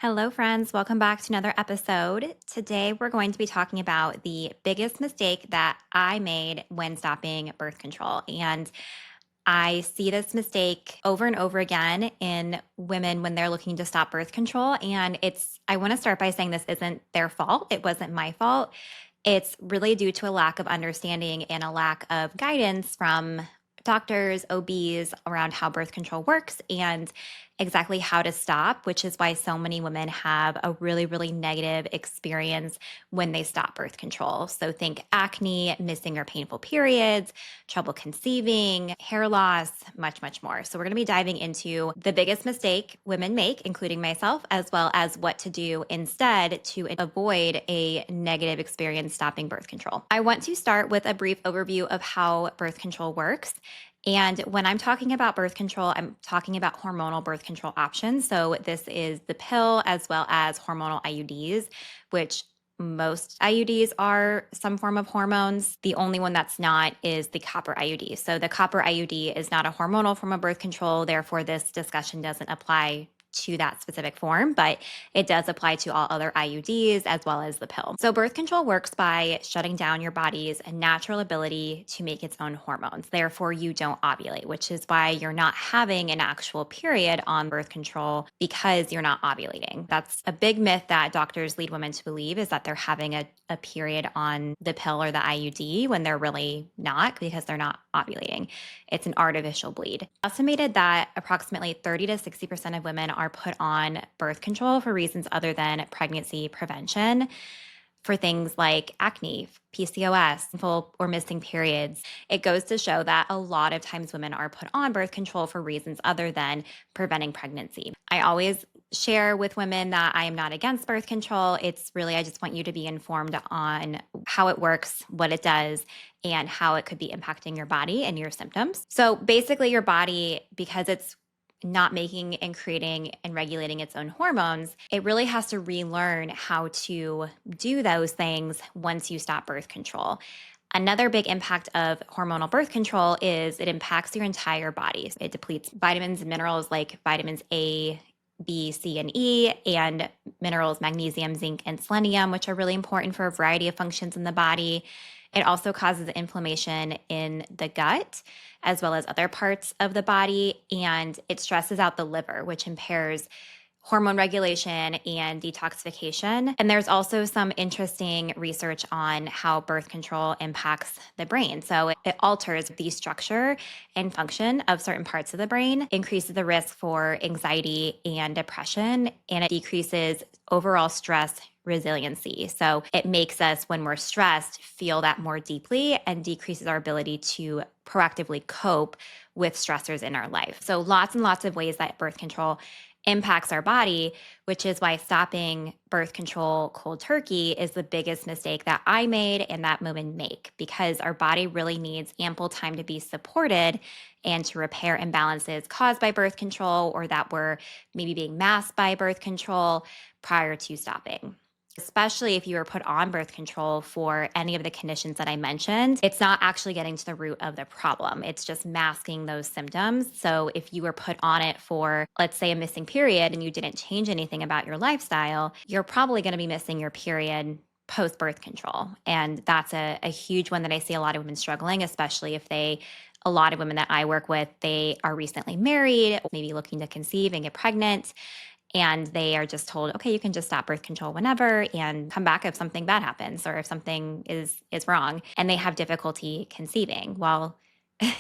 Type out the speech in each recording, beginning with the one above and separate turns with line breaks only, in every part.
Hello, friends. Welcome back to another episode. Today, we're going to be talking about the biggest mistake that I made when stopping birth control. And I see this mistake over and over again in women when they're looking to stop birth control. I want to start by saying this isn't their fault. It wasn't my fault. It's really due to a lack of understanding and a lack of guidance from doctors, OBs around how birth control works and exactly how to stop, which is why so many women have a really, really negative experience when they stop birth control. So think acne, missing or painful periods, trouble conceiving, hair loss, much, much more. So we're going to be diving into the biggest mistake women make, including myself, as well as what to do instead to avoid a negative experience stopping birth control. I want to start with a brief overview of how birth control works. And when I'm talking about birth control, I'm talking about hormonal birth control options. So this is the pill as well as hormonal IUDs, which most IUDs are some form of hormones. The only one that's not is the copper IUD. So the copper IUD is not a hormonal form of birth control. Therefore, this discussion doesn't apply to that specific form, but it does apply to all other IUDs as well as the pill. So birth control works by shutting down your body's natural ability to make its own hormones. Therefore, you don't ovulate, which is why you're not having an actual period on birth control because you're not ovulating. That's a big myth that doctors lead women to believe, is that they're having a period on the pill or the IUD when they're really not, because they're not ovulating. It's an artificial bleed. Estimated that approximately 30 to 60% of women are put on birth control for reasons other than pregnancy prevention, for things like acne, PCOS, full or missing periods. It goes to show that a lot of times women are put on birth control for reasons other than preventing pregnancy. I always share with women that I am not against birth control. It's really, I just want you to be informed on how it works, what it does, and how it could be impacting your body and your symptoms. So basically, your body, because it's not making and creating and regulating its own hormones, it really has to relearn how to do those things once you stop birth control. Another big impact of hormonal birth control is it impacts your entire body. It depletes vitamins and minerals like vitamins A, B, C, and E, and minerals magnesium, zinc, and selenium, which are really important for a variety of functions in the body. It also causes inflammation in the gut as well as other parts of the body, and it stresses out the liver, which impairs hormone regulation and detoxification. And there's also some interesting research on how birth control impacts the brain. So it alters the structure and function of certain parts of the brain, increases the risk for anxiety and depression, and it decreases overall stress resiliency. So it makes us, when we're stressed, feel that more deeply and decreases our ability to proactively cope with stressors in our life. So lots and lots of ways that birth control impacts our body, which is why stopping birth control cold turkey is the biggest mistake that I made and that women make, because our body really needs ample time to be supported and to repair imbalances caused by birth control or that were maybe being masked by birth control prior to stopping. Especially if you were put on birth control for any of the conditions that I mentioned, it's not actually getting to the root of the problem. It's just masking those symptoms. So if you were put on it for, let's say, a missing period and you didn't change anything about your lifestyle, you're probably going to be missing your period post birth control. And that's a huge one that I see a lot of women struggling, especially if a lot of women that I work with, they are recently married, maybe looking to conceive and get pregnant. And they are just told, okay, you can just stop birth control whenever and come back if something bad happens or if something is wrong. And they have difficulty conceiving. Well,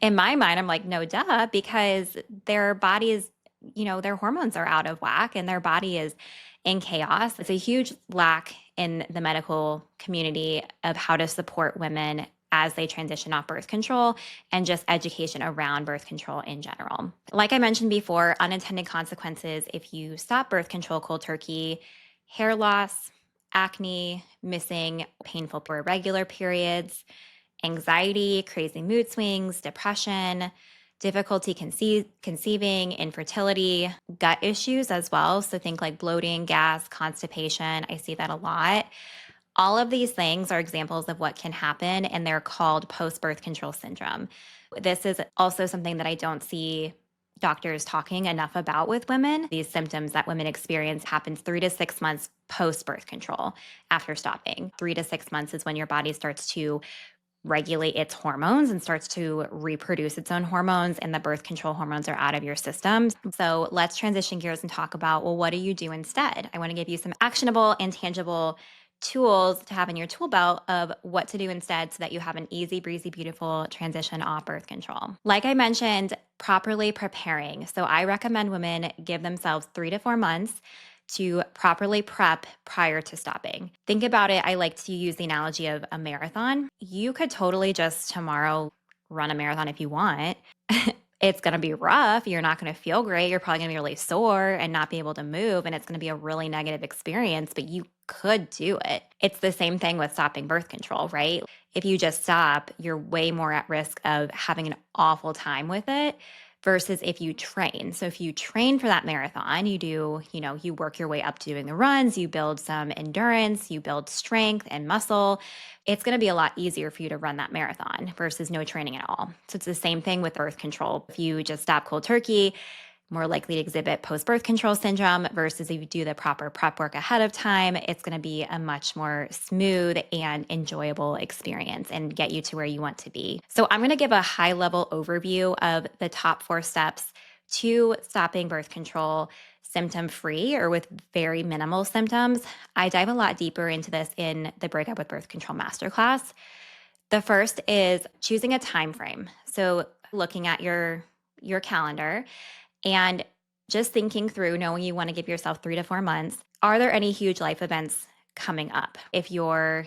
in my mind, I'm like, no, duh, because their body is, their hormones are out of whack and their body is in chaos. It's a huge lack in the medical community of how to support women as they transition off birth control and just education around birth control in general. Like I mentioned before, unintended consequences if you stop birth control cold turkey: hair loss, acne, missing painful or irregular periods, anxiety, crazy mood swings, depression, difficulty conceiving, infertility, gut issues as well. So think like bloating, gas, constipation. I see that a lot. All of these things are examples of what can happen, and they're called post-birth control syndrome. This is also something that I don't see doctors talking enough about with women. These symptoms that women experience happens 3 to 6 months post birth control after stopping. 3 to 6 months is when your body starts to regulate its hormones and starts to reproduce its own hormones, and the birth control hormones are out of your system. So let's transition gears and talk about, well, what do you do instead? I want to give you some actionable and tangible tools to have in your tool belt of what to do instead so that you have an easy breezy beautiful transition off birth control. Like I mentioned, properly preparing. So I recommend women give themselves 3 to 4 months to properly prep prior to stopping. Think about it. I like to use the analogy of a marathon. You could totally just tomorrow run a marathon if you want. It's going to be rough. You're not going to feel great. You're probably going to be really sore and not be able to move. And it's going to be a really negative experience, but you could do it. It's the same thing with stopping birth control, right? If you just stop, you're way more at risk of having an awful time with it versus if you train. So if you train for that marathon, you do, you work your way up to doing the runs, you build some endurance, you build strength and muscle. It's going to be a lot easier for you to run that marathon versus no training at all. So it's the same thing with birth control. If you just stop cold turkey, more likely to exhibit post-birth control syndrome versus if you do the proper prep work ahead of time, it's going to be a much more smooth and enjoyable experience and get you to where you want to be. So I'm going to give a high-level overview of the top 4 steps to stopping birth control symptom-free or with very minimal symptoms. I dive a lot deeper into this in the Break Up with Birth Control Masterclass. The first is choosing a time frame. So looking at your calendar and just thinking through, knowing you want to give yourself 3 to 4 months, are there any huge life events coming up? If you're,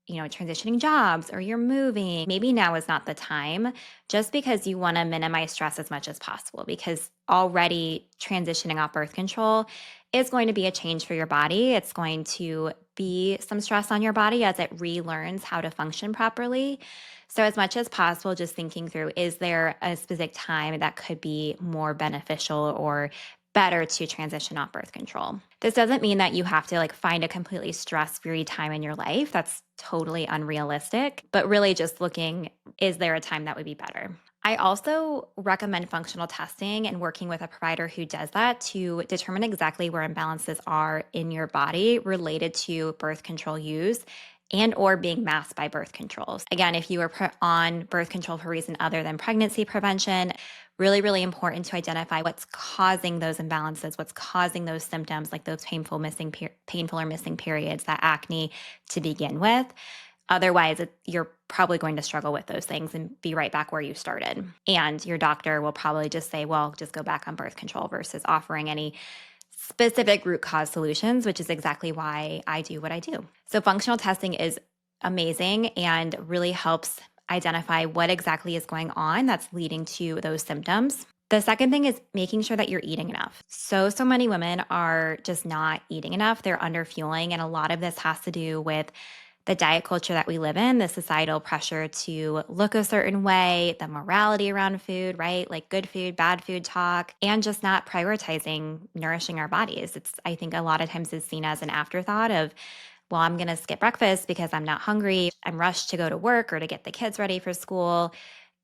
transitioning jobs or you're moving, maybe now is not the time just because you want to minimize stress as much as possible because already transitioning off birth control is going to be a change for your body. It's going to be some stress on your body as it relearns how to function properly. So, as much as possible, just thinking through, is there a specific time that could be more beneficial or better to transition off birth control? This doesn't mean that you have to find a completely stress-free time in your life. That's totally unrealistic, but really just looking, is there a time that would be better? I also recommend functional testing and working with a provider who does that to determine exactly where imbalances are in your body related to birth control use and or being masked by birth controls. Again, if you are put on birth control for a reason other than pregnancy prevention, really, really important to identify what's causing those imbalances, what's causing those symptoms like those painful or missing periods, that acne to begin with. Otherwise, you're probably going to struggle with those things and be right back where you started. And your doctor will probably just say, well, just go back on birth control versus offering any specific root cause solutions, which is exactly why I do what I do. So functional testing is amazing and really helps identify what exactly is going on that's leading to those symptoms. The second thing is making sure that you're eating enough. So many women are just not eating enough. They're under fueling. And a lot of this has to do with the diet culture that we live in, the societal pressure to look a certain way, the morality around food, right? Like good food, bad food talk, and just not prioritizing nourishing our bodies. I think a lot of times is seen as an afterthought of, well, I'm going to skip breakfast because I'm not hungry. I'm rushed to go to work or to get the kids ready for school.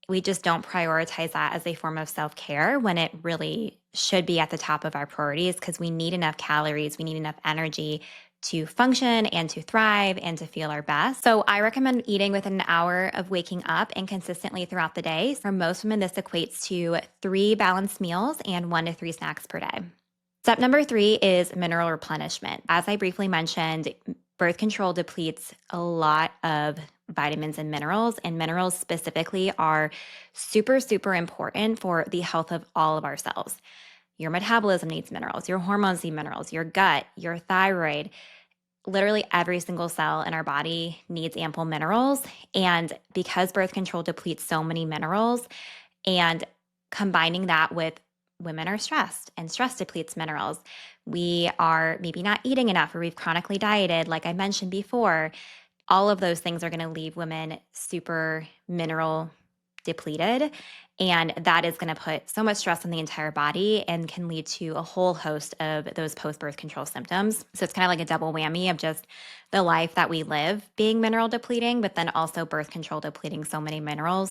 We just don't prioritize that as a form of self-care when it really should be at the top of our priorities because we need enough calories, we need enough energy to function and to thrive and to feel our best. So I recommend eating within an hour of waking up and consistently throughout the day. For most women, this equates to 3 balanced meals and 1 to 3 snacks per day. Step number 3 is mineral replenishment. As I briefly mentioned, birth control depletes a lot of vitamins and minerals specifically are super, super important for the health of all of our cells. Your metabolism needs minerals, your hormones need minerals, your gut, your thyroid, literally every single cell in our body needs ample minerals. And because birth control depletes so many minerals and combining that with women are stressed and stress depletes minerals, we are maybe not eating enough or we've chronically dieted, like I mentioned before, all of those things are going to leave women super mineral depleted. And that is going to put so much stress on the entire body and can lead to a whole host of those post birth control symptoms. So it's kind of like a double whammy of just the life that we live being mineral depleting, but then also birth control depleting so many minerals.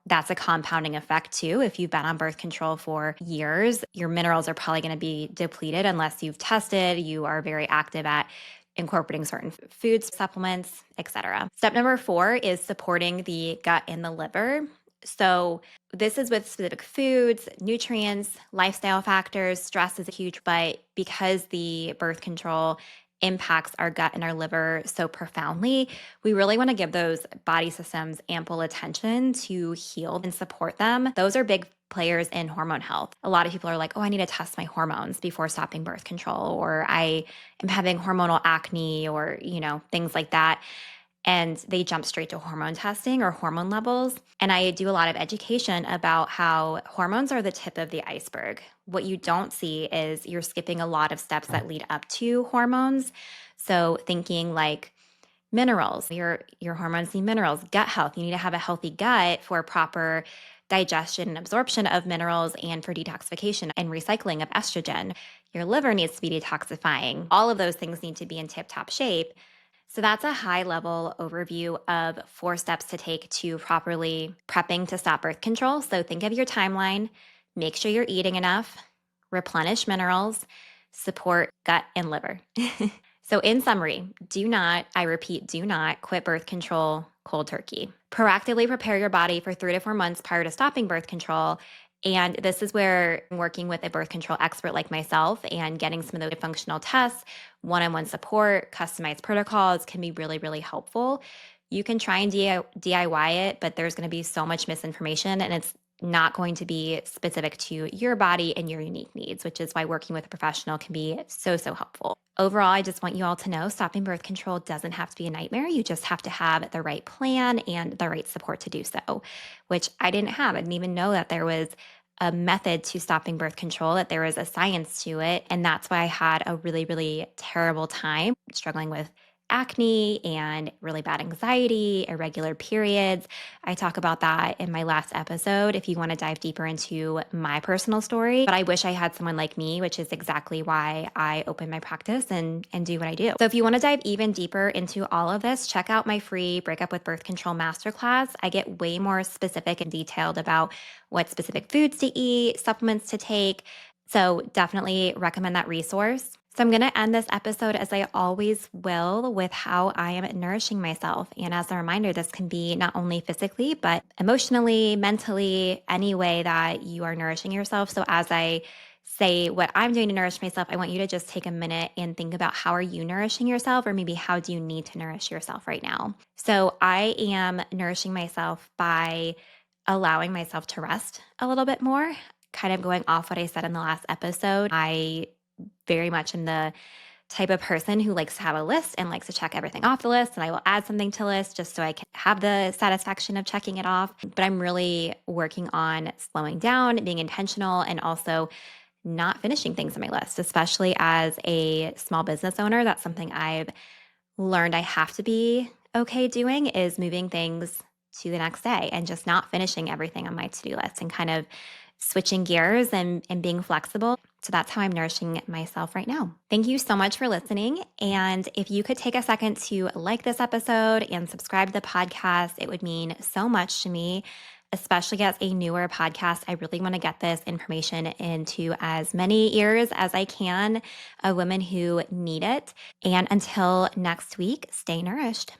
That's a compounding effect too. If you've been on birth control for years, your minerals are probably going to be depleted unless you've tested, you are very active at incorporating certain foods, supplements, etc. Step number 4 is supporting the gut and the liver. So this is with specific foods, nutrients, lifestyle factors. Stress is huge, but because the birth control impacts our gut and our liver so profoundly, we really want to give those body systems ample attention to heal and support them. Those are big players in hormone health. A lot of people are like, oh, I need to test my hormones before stopping birth control, or I am having hormonal acne, or, things like that. And they jump straight to hormone testing or hormone levels. And I do a lot of education about how hormones are the tip of the iceberg. What you don't see is you're skipping a lot of steps that lead up to hormones. So thinking like minerals, your hormones need minerals, gut health. You need to have a healthy gut for proper digestion and absorption of minerals and for detoxification and recycling of estrogen. Your liver needs to be detoxifying. All of those things need to be in tip-top shape. So that's a high level overview of 4 steps to take to properly prepping to stop birth control. So think of your timeline, make sure you're eating enough, replenish minerals, support gut and liver. So in summary, I repeat, do not quit birth control cold turkey. Proactively prepare your body for 3 to 4 months prior to stopping birth control. And this is where working with a birth control expert like myself and getting some of the functional tests, one-on-one support, customized protocols can be really, really helpful. You can try and DIY it, but there's going to be so much misinformation and it's not going to be specific to your body and your unique needs, which is why working with a professional can be so, so helpful. Overall, I just want you all to know stopping birth control doesn't have to be a nightmare. You just have to have the right plan and the right support to do so, which I didn't have. I didn't even know that there was a method to stopping birth control, that there was a science to it. And that's why I had a really, really terrible time struggling with acne and really bad anxiety, irregular periods. I talk about that in my last episode if you want to dive deeper into my personal story. But I wish I had someone like me, which is exactly why I open my practice and do what I do. So if you want to dive even deeper into all of this, check out my free Breakup with Birth Control Masterclass. I get way more specific and detailed about what specific foods to eat, supplements to take. So definitely recommend that resource. So I'm going to end this episode as I always will with how I am nourishing myself. And as a reminder, this can be not only physically, but emotionally, mentally, any way that you are nourishing yourself. So as I say what I'm doing to nourish myself, I want you to just take a minute and think about how are you nourishing yourself, or maybe how do you need to nourish yourself right now? So I am nourishing myself by allowing myself to rest a little bit more, kind of going off what I said in the last episode. I very much am the type of person who likes to have a list and likes to check everything off the list. And I will add something to the list just so I can have the satisfaction of checking it off. But I'm really working on slowing down, being intentional, and also not finishing things on my list, especially as a small business owner. That's something I've learned I have to be okay doing, is moving things to the next day and just not finishing everything on my to-do list and kind of switching gears and being flexible. So that's how I'm nourishing myself right now. Thank you so much for listening. And if you could take a second to like this episode and subscribe to the podcast, it would mean so much to me, especially as a newer podcast. I really want to get this information into as many ears as I can of women who need it. And until next week, stay nourished.